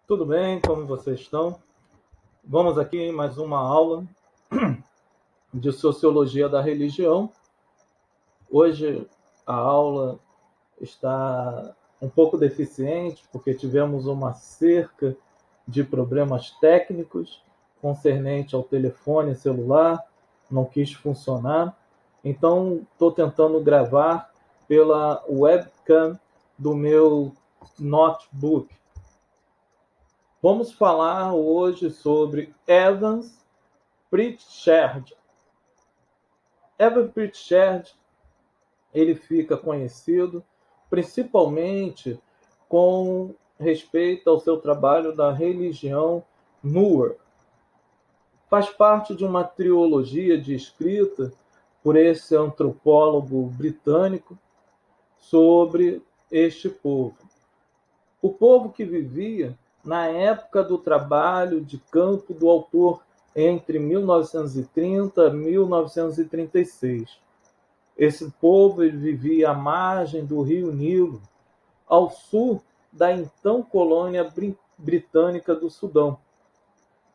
Tudo bem? Como vocês estão? Vamos aqui em mais uma aula de Sociologia da Religião. Hoje a aula está um pouco deficiente, porque tivemos uma cerca de problemas técnicos concernente ao telefone celular, não quis funcionar. Então, estou tentando gravar pela webcam do meu notebook. Vamos falar hoje sobre Evans Pritchard. Evans Pritchard, ele fica conhecido principalmente com respeito ao seu trabalho da religião Nuer. Faz parte de uma trilogia escrita por esse antropólogo britânico sobre este povo. O povo que vivia na época do trabalho de campo do autor entre 1930 e 1936. Esse povo vivia à margem do rio Nilo, ao sul da então colônia britânica do Sudão.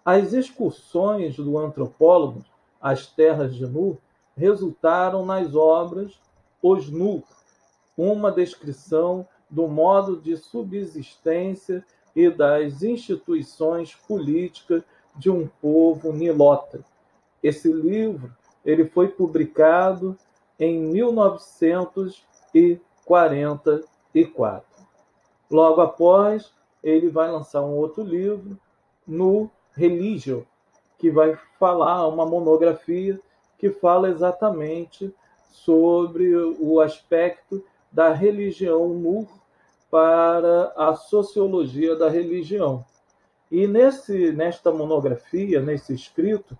As excursões do antropólogo às terras de Nu resultaram nas obras Os Nu, uma descrição do modo de subsistência e das instituições políticas de um povo nilota. Esse livro ele foi publicado em 1944. Logo após, ele vai lançar um outro livro, No Religio, que vai falar uma monografia que fala exatamente sobre o aspecto da religião Nuer para a sociologia da religião. E nesta monografia, nesse escrito,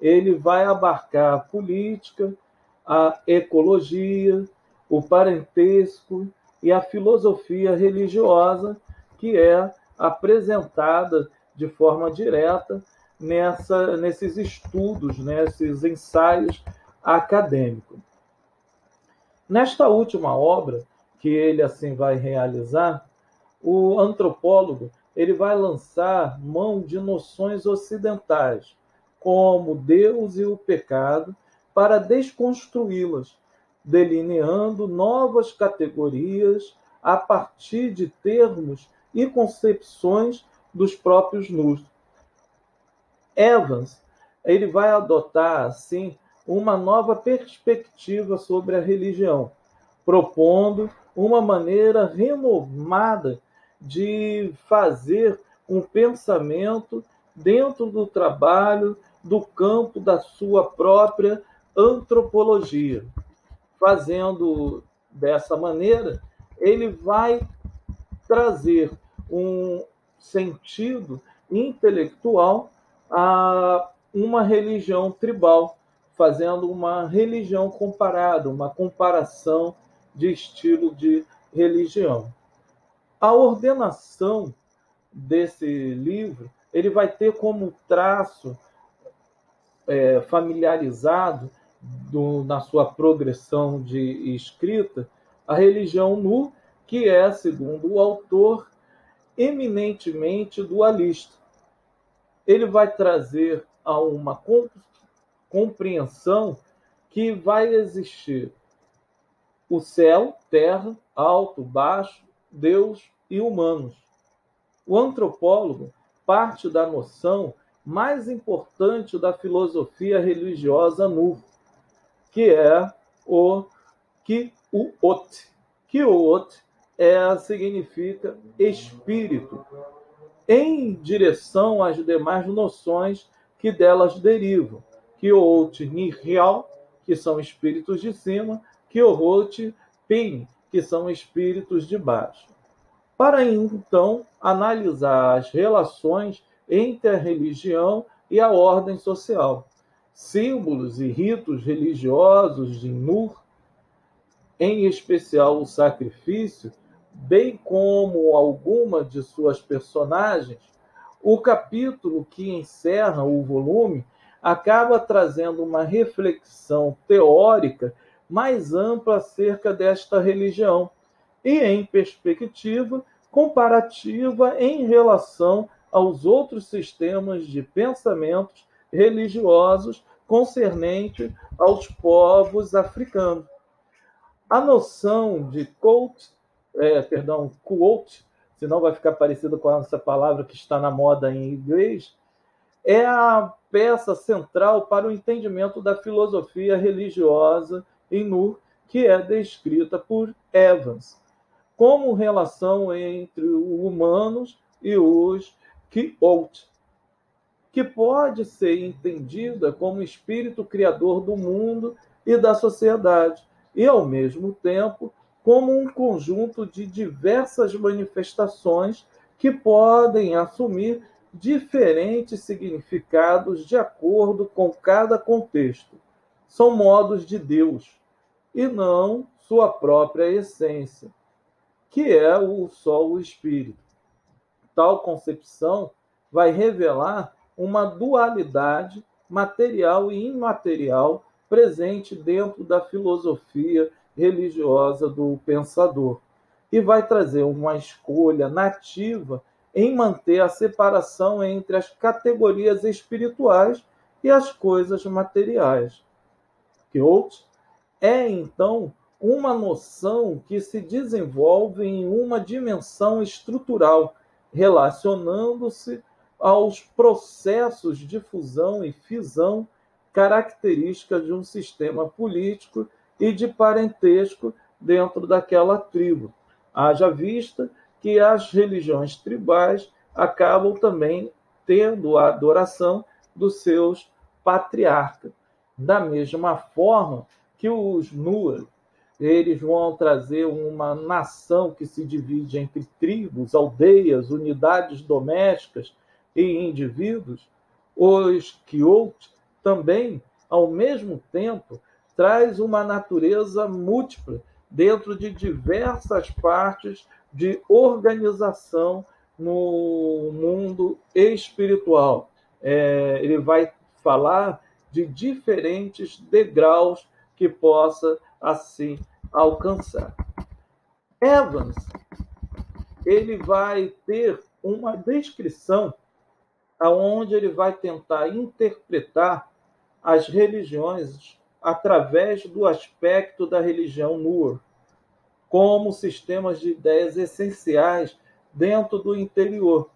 ele vai abarcar a política, a ecologia, o parentesco e a filosofia religiosa que é apresentada de forma direta nesses estudos, nesses ensaios acadêmicos. Nesta última obra, que ele assim vai realizar, o antropólogo ele vai lançar mão de noções ocidentais, como Deus e o pecado, para desconstruí-las, delineando novas categorias a partir de termos e concepções dos próprios nus. Evans ele vai adotar, assim, uma nova perspectiva sobre a religião, propondo uma maneira renovada de fazer um pensamento dentro do trabalho do campo da sua própria antropologia. Fazendo dessa maneira, ele vai trazer um sentido intelectual a uma religião tribal, fazendo uma religião comparada, uma comparação de estilo de religião. A ordenação desse livro ele vai ter como traço familiarizado na sua progressão de escrita a religião Nu, que é, segundo o autor, eminentemente dualista. Ele vai trazer a uma compreensão que vai existir o céu, terra, alto, baixo, Deus e humanos. O antropólogo parte da noção mais importante da filosofia religiosa Nu, que é o Kiut. Kiut significa espírito, em direção às demais noções que delas derivam. Kiut Nihal, que são espíritos de cima, Kiot Pin, que são espíritos de baixo. Para então analisar as relações entre a religião e a ordem social. Símbolos e ritos religiosos de Nur, em especial o sacrifício, bem como algumas de suas personagens, o capítulo que encerra o volume acaba trazendo uma reflexão teórica mais ampla acerca desta religião e, em perspectiva, comparativa em relação aos outros sistemas de pensamentos religiosos concernentes aos povos africanos. A noção de quote, senão vai ficar parecido com essa palavra que está na moda em inglês, é a peça central para o entendimento da filosofia religiosa em Nur, que é descrita por Evans, como relação entre os humanos e os Quixote, que pode ser entendida como espírito criador do mundo e da sociedade, e, ao mesmo tempo, como um conjunto de diversas manifestações que podem assumir diferentes significados de acordo com cada contexto. São modos de Deus, e não sua própria essência, que é só o espírito. Tal concepção vai revelar uma dualidade material e imaterial presente dentro da filosofia religiosa do pensador, e vai trazer uma escolha nativa em manter a separação entre as categorias espirituais e as coisas materiais. Quixote é, então, uma noção que se desenvolve em uma dimensão estrutural, relacionando-se aos processos de fusão e fisão características de um sistema político e de parentesco dentro daquela tribo. Haja vista que as religiões tribais acabam também tendo a adoração dos seus patriarcas. Da mesma forma que os Nuer, eles vão trazer uma nação que se divide entre tribos, aldeias, unidades domésticas e indivíduos, os Quixote também, ao mesmo tempo, traz uma natureza múltipla dentro de diversas partes de organização no mundo espiritual. Ele vai falar de diferentes degraus que possa assim alcançar. Evans, ele vai ter uma descrição aonde ele vai tentar interpretar as religiões através do aspecto da religião Nuer, como sistemas de ideias essenciais dentro do interior.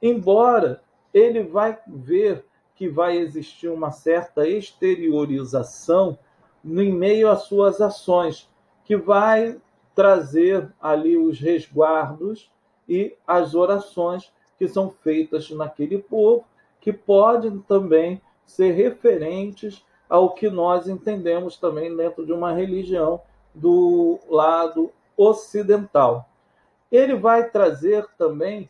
Embora ele vai ver que vai existir uma certa exteriorização em meio às suas ações, que vai trazer ali os resguardos e as orações que são feitas naquele povo, que podem também ser referentes ao que nós entendemos também dentro de uma religião do lado ocidental. Ele vai trazer também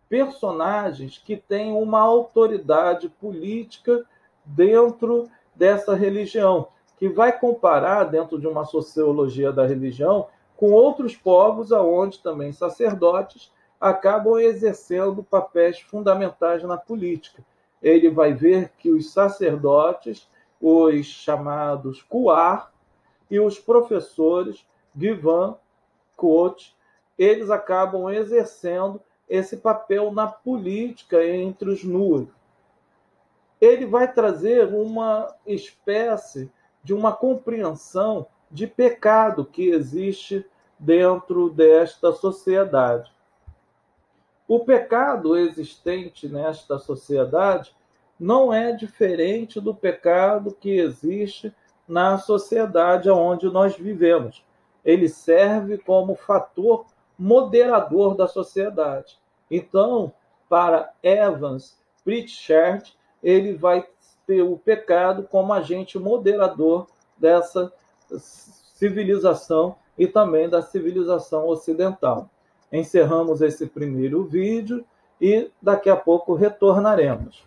personagens que têm uma autoridade política dentro dessa religião, que vai comparar, dentro de uma sociologia da religião, com outros povos onde também sacerdotes acabam exercendo papéis fundamentais na política. Ele vai ver que os sacerdotes, os chamados Kuar, e os professores Givan, Quote, eles acabam exercendo esse papel na política entre os Nuer. Ele vai trazer uma espécie de uma compreensão de pecado que existe dentro desta sociedade. O pecado existente nesta sociedade não é diferente do pecado que existe na sociedade onde nós vivemos. Ele serve como fator moderador da sociedade. Então, para Evans Pritchard, ele vai ter o pecado como agente moderador dessa civilização e também da civilização ocidental. Encerramos esse primeiro vídeo e daqui a pouco retornaremos.